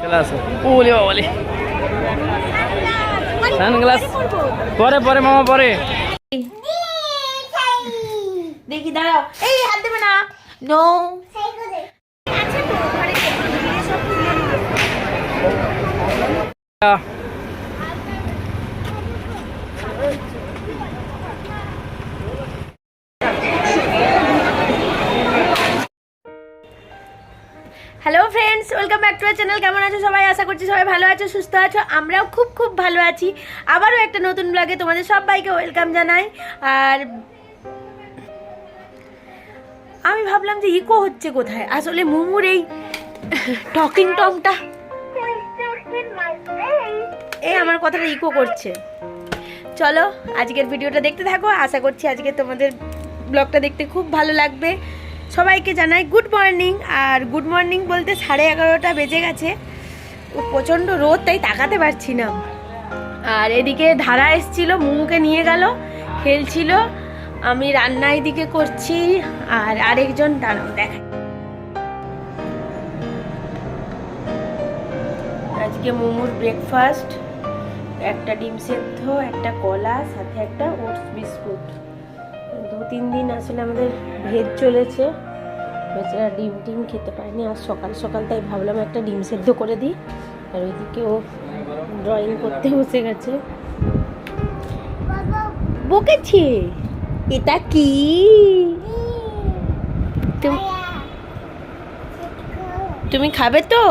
চলে আসো ওলে বাবালে সানগ্লাস পরে পরে মামা পরে দেখি দাঁড়াও এই হাত দেবে না no hello friends, welcome back to our channel. কেমন আছো সবাই? আশা করছি সবাই ভালো আছো, সুস্থ আছো। আমরাও খুব খুব ভালো আছি। আবারও একটা নতুন ব্লগে তোমাদের সবাইকে ওয়েলকাম জানাই। আর আমি ভাবলাম যে ইকো হচ্ছে কোথায়, আসলে মুমুর এই টকিং টমটা এই আমার কথাটা ইকো করছে। চলো আজকের ভিডিওটা দেখতে থাকো, আশা করছি আজকে তোমাদের ব্লগটা দেখতে খুব ভালো লাগবে। সবাইকে জানাই গুড মর্নিং। আর গুড মর্নিং বলতে 11:30 বেজে গেছে, প্রচণ্ড রোদ, তাই তাকাতে পারছি না। আর এদিকে ধারা এসছিল, মুমুকে নিয়ে গেল, খেলছিল। আমি রান্না এদিকে করছি, আর আরেকজন দাঁড়াও দেখাই। আজকে মুমুর ব্রেকফাস্ট, একটা ডিম সেদ্ধ, একটা কলা, সাথে একটা ওটস বিস্কুট। 2-3 দিন আসলে আমাদের ভেজ চলেছে, বেচারা ডিম টিম খেতে পারেনি। আর সকাল সকাল তাই ভাবলাম একটা ডিম সেদ্ধ করে দিই। আর ওইদিকে ও ড্রয়িং করতে বসে গেছে। বকেছি এটা কি? তুমি খাবে তো?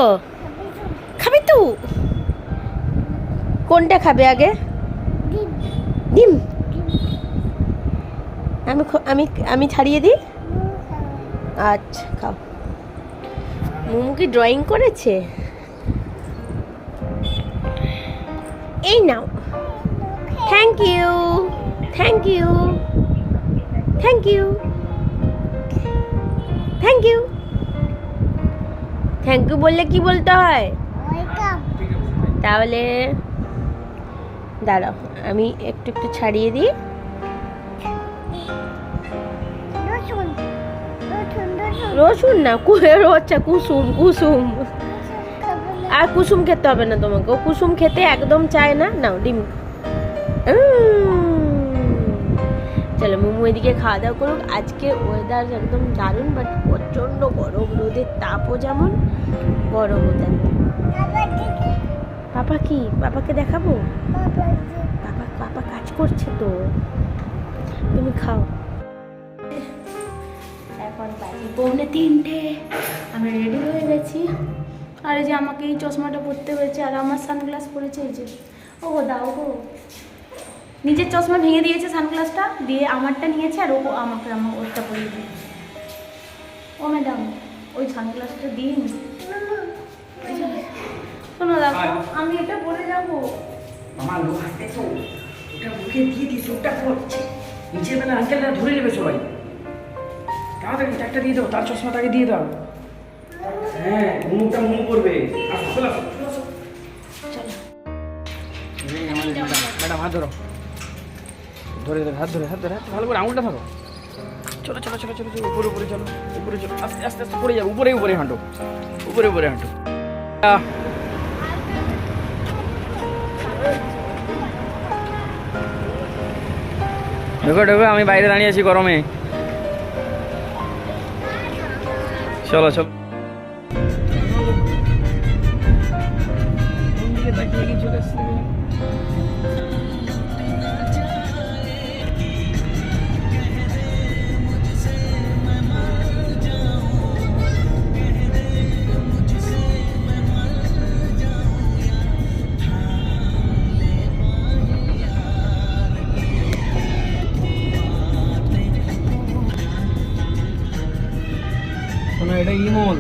খাবে তো? কোনটা খাবে আগে? ডিম। আমি আমি ছাড়িয়ে দিই। আচ্ছা খাও। মুমু কি ড্রয়িং করেছে? এই নাও। Thank you, thank you, thank you, thank you. Thank you বললে কি বলতে হয়? তাহলে দাঁড়াও, আমি একটু একটু ছাড়িয়ে দিই। রসুন না, আচ্ছা কুসুম, কুসুম। আর কুসুম খেতে হবে না তোমাকে, ও কুসুম খেতে একদম চায় না। নাও ডিম। চলো মুমু এদিকে খাওয়া দাওয়া করুক। আজকে ওয়েদার একদম দারুণ, বাট প্রচণ্ড গরম, রোদের তাপও যেমন, গরমও তেমন। পাপা কি? পাপাকে দেখাবো? পাপা কাজ করছে তো, তুমি খাও। এখন বাজে 2:45, আমি রেডি হয়ে গেছি। আর এই যে আমাকে এই চশমাটা পরতে হয়েছে, আর আমার সানগ্লাস পরেছে এই যে। ও দাও গো, নিজের চশমা ভেঙে দিয়েছে, সানগ্লাসটা দিয়ে আমারটা নিয়েছে, আর ও আমাকে আমার ওরটা পরিয়ে দিয়েছে। ও ম্যাডাম ওই সানগ্লাসটা দিন। শোনো দেখো, আমি এটা পরে যাবো। আমার লোক হাতে তো ওটা মুখে দিয়ে দিস, ওটা পড়ছে নিচের বেলা, আঙ্কেলরা ধরে নেবে সবাই। তাড়াতাড়ি একটা দিয়ে দাও, তার চশমাটাকে দিয়ে দাও। হ্যাঁ মুখটা মুখ করবে। ম্যাডাম হাত ধরো, ধরে ধরে হাত ধরে হাত ধরে, ভালো করে আঙুলটা ধরো। চলো চলো চলো চলো চলো, উপরে উপরে চলো, উপরে চলো, আস্তে আস্তে আস্তে পড়ে যাবো। উপরে উপরে হাঁটো, উপরে উপরে হাঁটো। ঢোকো ঢোকো, আমি বাইরে দাঁড়িয়ে আছি গরমে। চলো চলো। চলে আসছে এটা ইমল।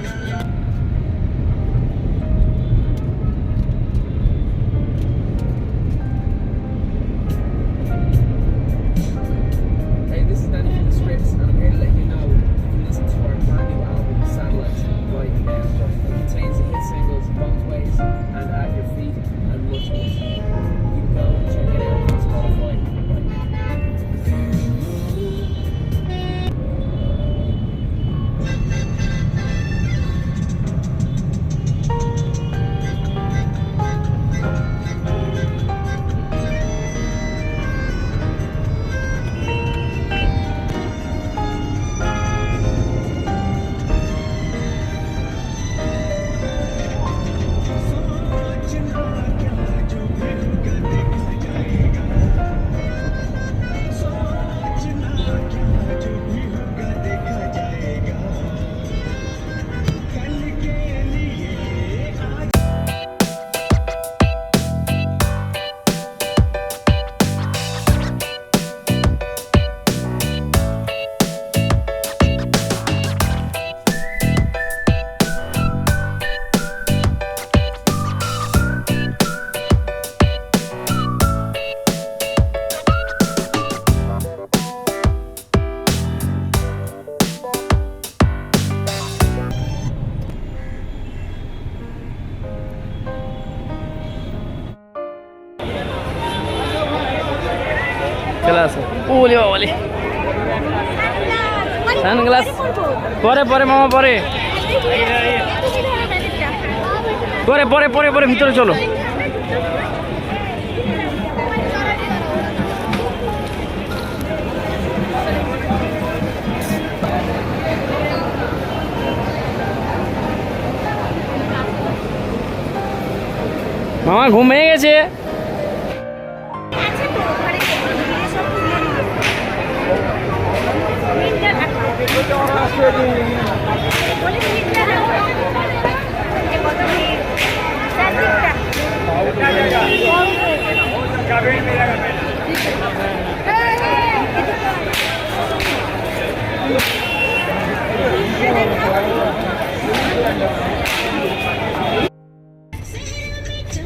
চলে আসো। ওলে বাবালে, সানগ্লাস পরে পরে মামা পরে পরে পরে পরে পরে ভিতরে চলো। মামা ঘুম ভেঙে গেছে।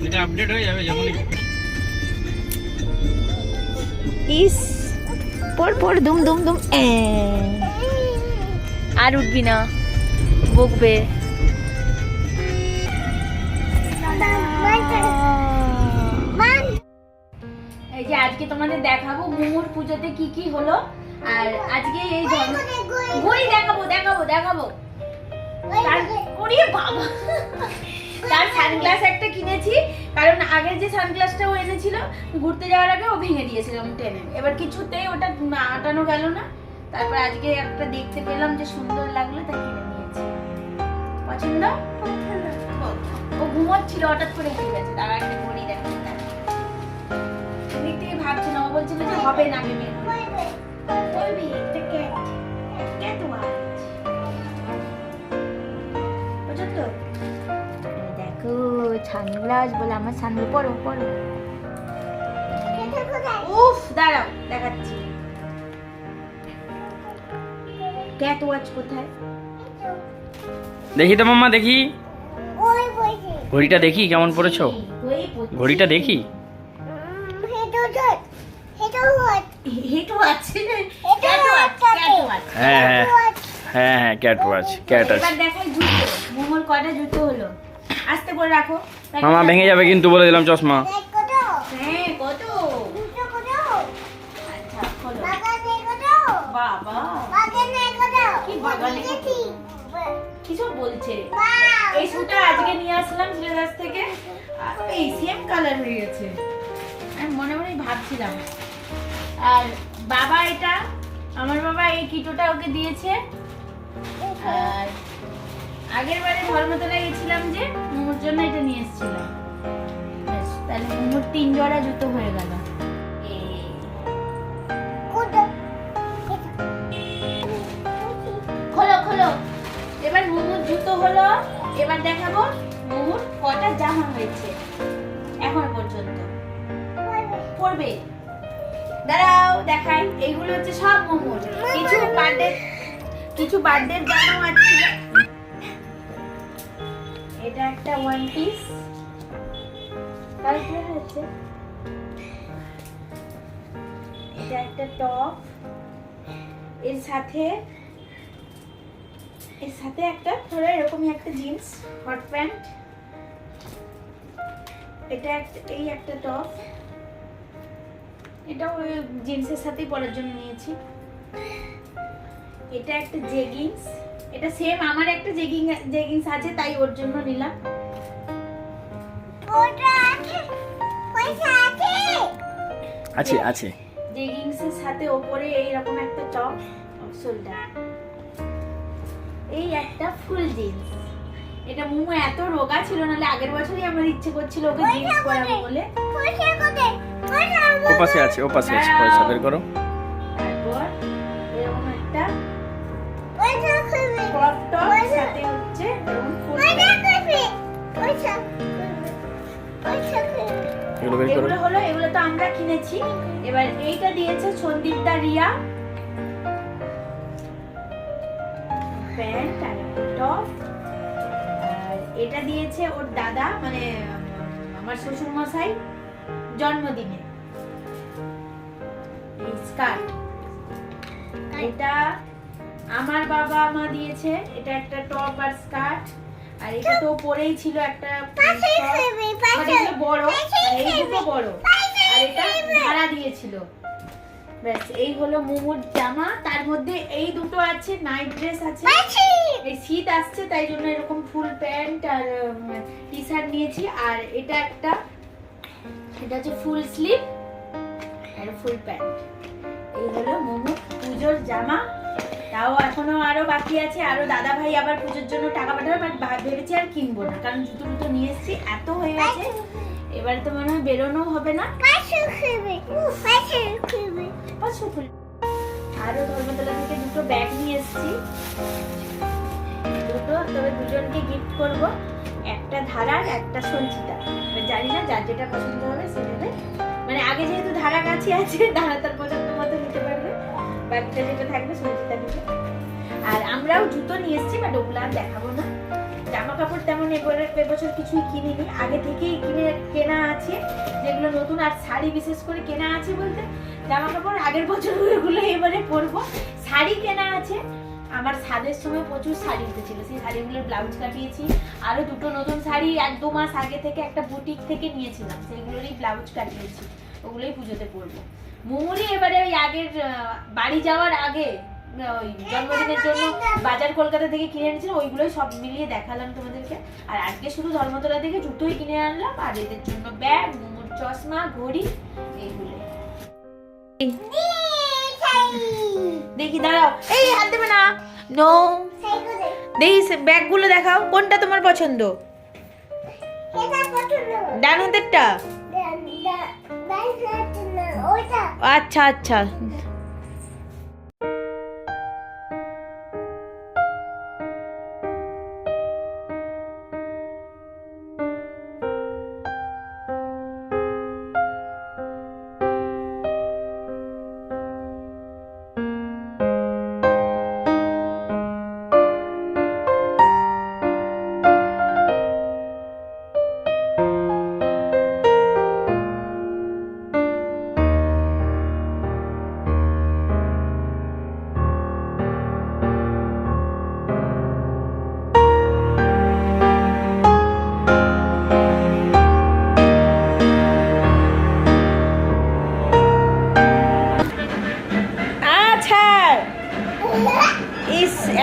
এটা আপডেট হয়ে যাবে যখন ইস পর দুম দুম দুম আর উঠবি না, বকবে। এই যে আজকে তোমাদের দেখাবো মোমোর পুজোতে কি কি হলো। আর আজকে এই ঘড়ি দেখাবো দেখাবো দেখাবো। ওরে বাবা, তার সানগ্লাস একটা কিনেছি, কারণ আগের যে সানগ্লাসটা ও এনেছিল ঘুরতে যাওয়ার আগে ও ভেঙে দিয়েছিলাম টেনে, এবার কিছুতেই ওটা আটানো গেল না। তারপর আজকে একটা দেখতে পেলাম যে সুন্দর লাগলো, তাই কিনে নিয়েছি। পছন্দ? ও ঘুমোচ্ছিল, হঠাৎ করে উঠে গেছে। তার একটা ঘড়ি দেখো, দিক থেকে ভাবছে না, ও বলছিল যে হবে না, আমি বের করবি একটা ক্যাট ওয়াচ। পছন্দ? দেখো সানগ্লাস বলে আমার সানগ্লাস পরো পরো। উফ দাঁড়াও দেখাচ্ছি। ক্যাট ওয়াচ কোথায়? দেখি তো মাম্মা, দেখি ঘড়িটা দেখি কেমন পড়েছো। ঘড়িটা দেখি। হ্যাঁ হ্যাঁ হ্যাঁ হ্যাঁ, ক্যাট ওয়াচ, ক্যাট আছে। এবার দেখাই জুতো, মোমোর কয়টা জুতো হলো। আস্তে করে রাখো মামা, ভেঙে যাবে কিন্তু বলে দিলাম চশমা। হ্যাঁ কত? আচ্ছা খোলো। বাবা কি বাগানে কিছু বলছে। এই শুটা আজকে নিয়ে আসলাম ছেলের থেকে, এই সেম কালার হয়ে গেছে। আমি মনে মনে ভাবছিলাম। আর বাবা এটা, আমার বাবা এই কিটোটা ওকে দিয়েছে। আর আগের বারে ধর্মতলা গেছিলাম যে মোমোর জন্য এটা নিয়ে এসেছিলাম। তাহলে মোমোর 3 জোড়া জুতো হয়ে গেল। খোলো খোলো। এবার মোমোর জুতো হলো। এবার দেখাবো মোমোর কটা জামা হয়েছে এখন পর্যন্ত। পড়বে, দাঁড়াও দেখাই। এইগুলো হচ্ছে সব মোমোর। কিছু বার্থডে জামাও আছে। এটা একটা ওয়ান পিস, কালার হচ্ছে। এটা একটা টপ, এর সাথে একটা ধরো এরকমই একটা জিন্স হট প্যান্ট। এটা এই একটা টপ, এটাও জিন্সের সাথেই পরার জন্য নিয়েছি। এটা একটা জেগিংস, এটা সেম আমার একটা জেগিংস আছে তাই ওর জন্য নিলাম। আছে আছে। জেগিংসের সাথে ওপরে এইরকম একটা টপ, সোলটা। এই একটা ফুল জিন্স। এটা মোমো এত রোগা ছিল, নালে আগের বছরই আমার ইচ্ছে করছিল ওকে জিন্স পরাবো বলে। ও পাশে আছে, ও পাশে আছে, পয়সা বের করো। তারপর এরকম একটা ক্রপ টপ, সাথে হচ্ছে এরকম ফুল। এগুলো বের করো। এগুলো তো আমরা কিনেছি। এবার এইটা দিয়েছে সন্দীপদা রিয়া, প্যান্ট আর টপ। আর এটা দিয়েছে ওর দাদা, মানে আমার শ্বশুর মশাই জন্মদিনে, এই স্কার্ট। এটা আমার বাবা মা দিয়েছে, এটা একটা টপ আর স্কার্ট। আর এটা তো পরেই ছিল একটা বড়, এই দুটো বড়। আর এটা ভাড়া দিয়েছিল ব্যাস এই হলো মোমোর জামা। তার মধ্যে এই দুটো আছে, নাইট ড্রেস আছে, এই শীত আসছে তাই জন্য এরকম ফুল প্যান্ট আর টি শার্ট নিয়েছি। আর এটা হচ্ছে ফুল স্লিভ আর ফুল প্যান্ট। এই হলো মোমো পুজোর জামা। তাও এখনো আরো বাকি আছে, আরো দাদা ভাই আবার পুজোর জন্য টাকা পাঠাবে, বাট ভেবেছি আর কিনবো না, কারণ জুতো নিয়ে এসেছি, এত হয়ে গেছে এবার তো মনে হয় বেরোনো হবে না। আরো ধর্মতলা থেকে দুটো ব্যাগ নিয়ে এসেছি, তবে দুজনকে গিফট করব, একটা ধারার একটা সঞ্চিতা। জানি না যার যেটা পছন্দ হবে সে নেবে, মানে আগে যেহেতু ধারা কাছে আছে, ধারা তার পছন্দ মতো নিতে পারবে, বাকিটা যেটা থাকবে সঞ্চিতা নেবে। আর আমরাও জুতো নিয়ে এসেছি, বাট ওগুলো আর দেখাবো না। জামা কাপড় তেমন এবছর কিছুই কিনিনি, আগে থেকেই কেনা আছে যেগুলো নতুন, আর শাড়ি বিশেষ করে কেনা আছে বলতে জামা কাপড় আগের বছর ওইগুলো এবারে পরবো। শাড়ি কেনা আছে, আমার ছাদের সময় প্রচুর শাড়ি উঠেছিল, সেই শাড়িগুলোর ব্লাউজ কাটিয়েছি। আরো দুটো নতুন শাড়ি 1-2 মাস আগে থেকে একটা বুটিক থেকে নিয়েছিলাম, সেইগুলোরই ব্লাউজ কাটিয়েছি, ওগুলোই পুজোতে পরবো। মোমোরই এবারে ওই আগের বাড়ি যাওয়ার আগে ওই জন্মদিনের জন্য বাজার কলকাতা থেকে কিনে এনেছিলাম, ওইগুলোই সব মিলিয়ে দেখালাম তোমাদেরকে। আর আজকে শুধু ধর্মতলা থেকে জুতোই কিনে আনলাম, আর এদের জন্য ব্যাগ, মোমোর চশমা, ঘড়ি, এইগুলো। দেখি দাঁড়াও, এই হাত দেবে না, নো। দেখি ব্যাগগুলো দেখাও, কোনটা তোমার পছন্দ? ডান হাতেরটা? আচ্ছা আচ্ছা।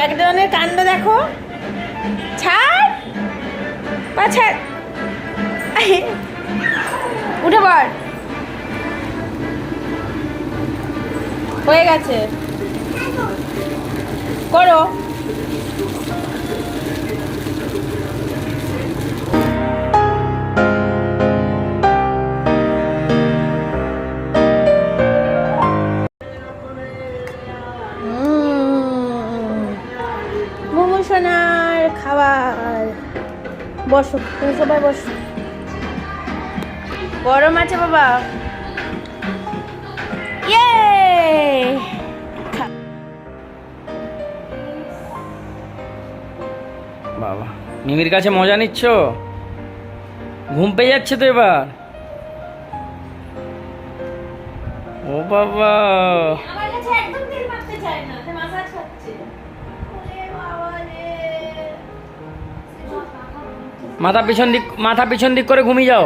এক ধরনের কাণ্ড দেখো, ছাড় বা ছাড়, উঠে পড়, হয়ে গেছে, করো। সোনার খাবার, বসো তুমি সবাই বসো, গরম আছে বাবা। ইয়ে বাবা মিমির কাছে মজা নিচ্ছ, ঘুম পেয়ে যাচ্ছে তো এবার। ও বাবা আমার কাছে একদম তেল মাখতে চায় না, সে মাসাজ খাচ্ছে। মাথা পিছন দিক করে ঘুমিয়ে যাও।